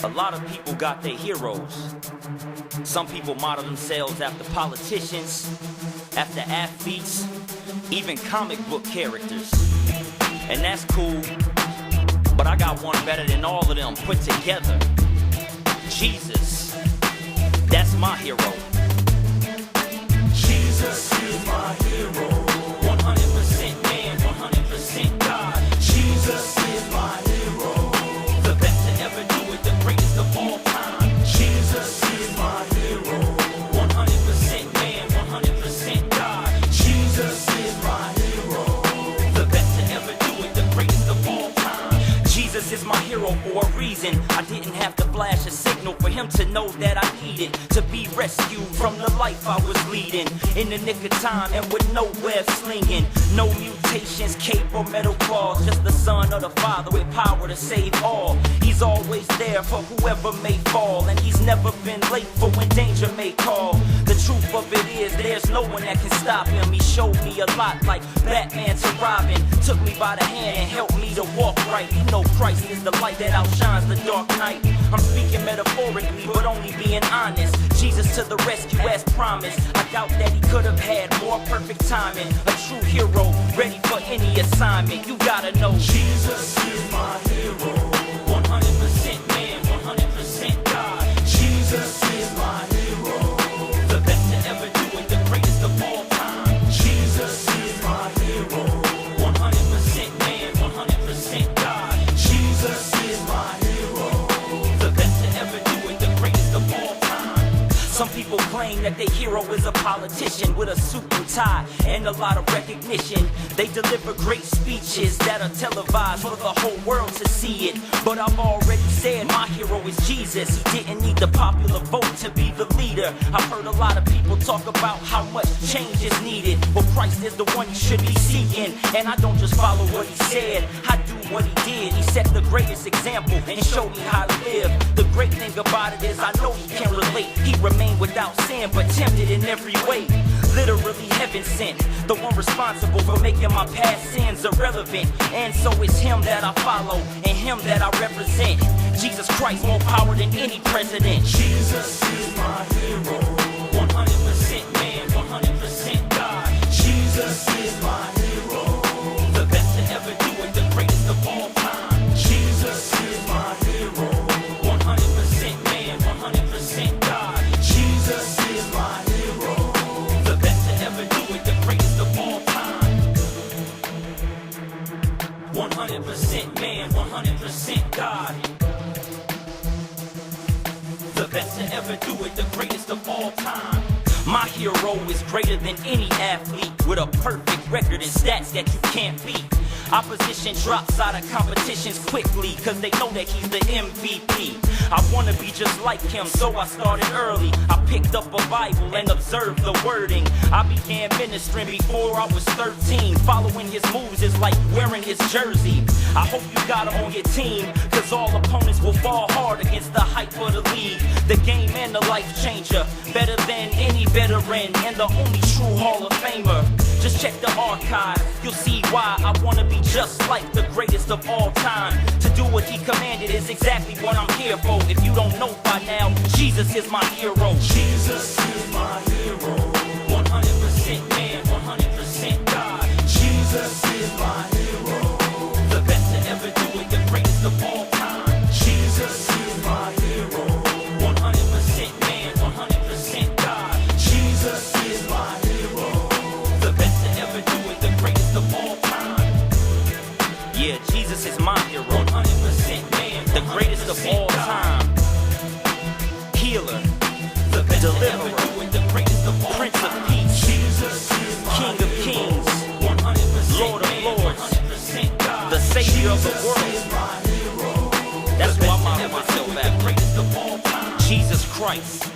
A lot of people got their heroes. Some people model themselves after politicians, after athletes, even comic book characters. And that's cool, but I got one better than all of them put together. Jesus, that's my hero. Jesus is my hero. 100% man, 100% God. Jesus is my hero. The best to ever do it, the greatest of all time. Jesus is my hero. 100% man, 100% God. Jesus is my hero. The best to ever do it, the greatest of all time. Jesus is my hero for a reason. I didn't have to flash a signal for him to know that I needed to be rescued from the life I was leading. In the nick of time and with no web slinging, no mutations, cape or metal claws, just the son of the Father with power to save all. He's always there for whoever may fall, and he's never been late for when danger may call. The truth of it is there's no one that can stop him. He showed me a lot like Batman to Robin, took me by the hand and helped me to walk right. You know Christ is the light that outshines the dark night. I'm speaking metaphorically but only being honest. Jesus to the rescue as promised. I doubt that he could have had more perfect timing. A true hero, ready for any assignment. You gotta know Jesus is my hero. 100% man, 100% God. Jesus is my hero. The best to ever do it, the greatest of all time. Jesus is my hero. 100% man, 100% God. Jesus is my hero. The best to ever do it, the greatest of all time. Some people claim that their hero is a politician with a suit and tie and a lot of recognition. They deliver great speeches that are televised for the whole world to see it. But I've already said my hero is Jesus. He didn't need the popular vote to be the leader. I've heard a lot of people talk about how much change is needed. Well, Christ is the one you should be seeking. And I don't just follow what he said, I do what he did. He set the greatest example and showed me how to live. The great thing about it is I know he can relate. He remained without sin but tempted in every way. Literally heaven sent, the one responsible for making my past sins irrelevant. And so it's him that I follow and him that I represent. Jesus Christ, more power than any president. Jesus is my hero. 100% man, 100% God. Jesus is my hero. The best to ever do it, the greatest of all time. Jesus is my hero. 100% man, 100% God. Jesus is my hero. The best to ever do it, the greatest of all time. 100% man, 100% God. The best to ever do it, the greatest of all time. My hero is greater than any athlete with a perfect record and stats that you can't beat. Opposition drops out of competitions quickly cause they know that he's the MVP. I wanna be just like him, so I started early. I picked up a Bible and observed the wording. I began ministering before I was 13. Following his moves is like wearing his jersey. I hope you got him on your team, cause all opponents will fall hard against the hype of the league. The game and the life changer, better than any veteran and the only true Hall of Famer. Just check the archive, you'll see why I wanna be just like the greatest of all time. To do what he commanded is exactly what I'm here for. If you don't know by now, Jesus is my hero. Jesus is my hero. 100% man, 100% God. Jesus is my hero. The best to ever do it, the greatest of all time. Jesus is my hero. 100% man, 100% God. Jesus is my hero. The best to ever do it, the greatest of all time. Yeah, Jesus is my hero. 100% man, the greatest of all time. Healer, the deliverer, Prince of Peace, King of Kings, Lord of Lords, the Savior of the world. That's why I model myself after. Jesus Christ.